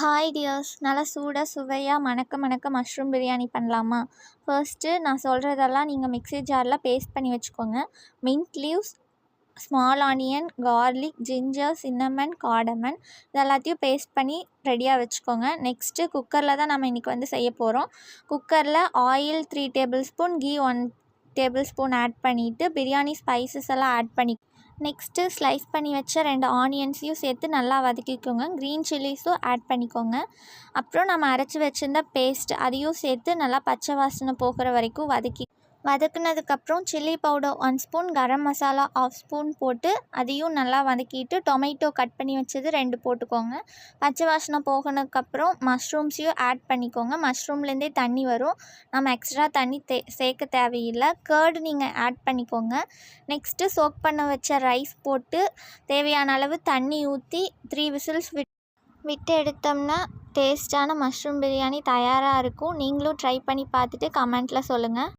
Hi tears, நல்லா சூடாக சுவையாக மணக்க மணக்க மஷ்ரூம் பிரியாணி பண்ணலாமா? ஃபர்ஸ்ட்டு நான் சொல்கிறதெல்லாம் நீங்கள் மிக்ஸி ஜாரில் பேஸ்ட் பண்ணி வச்சுக்கோங்க. Mint leaves, small onion, garlic, ginger, cinnamon, cardamom இது எல்லாத்தையும் பேஸ்ட் பண்ணி ரெடியாக வச்சுக்கோங்க. நெக்ஸ்ட்டு குக்கரில் தான் நம்ம இன்றைக்கி செய்ய போகிறோம். குக்கரில் oil 3 tablespoon, ghee 1 tablespoon add பண்ணிவிட்டு பிரியாணி ஸ்பைசஸ் எல்லாம் ஆட் பண்ணி நெக்ஸ்ட்டு ஸ்லைஸ் பண்ணி வச்ச 2 ஆனியன்ஸையும் சேர்த்து நல்லா வதக்கிக்கோங்க. க்ரீன் சில்லிஸும் ஆட் பண்ணிக்கோங்க. அப்புறம் நம்ம அரைச்சி வச்சுருந்த பேஸ்ட் அதையும் சேர்த்து நல்லா பச்சை வாசனை போகிற வரைக்கும் வதக்குனதுக்கப்புறம் chilli powder 1 spoon, garam masala 1/2 spoon போட்டு அதையும் நல்லா வதக்கிட்டு டொமேட்டோ கட் பண்ணி வச்சது 2 போட்டுக்கோங்க. பச்சை வாசனை போகினதுக்கப்புறம் மஷ்ரூம்ஸையும் ஆட் பண்ணிக்கோங்க. மஷ்ரூம்லேருந்தே தண்ணி வரும், நம்ம எக்ஸ்ட்ரா தண்ணி சேர்க்க தேவையில்லை. கர்டு நீங்கள் ஆட் பண்ணிக்கோங்க. நெக்ஸ்ட்டு சோக் பண்ண வச்ச ரைஸ் போட்டு தேவையான அளவு தண்ணி ஊற்றி 3 விசில்ஸ் விட்டு எடுத்தோம்னா டேஸ்டான மஷ்ரூம் பிரியாணி தயாராக இருக்கும். நீங்களும் ட்ரை பண்ணி பார்த்துட்டு கமெண்ட்டில் சொல்லுங்கள்.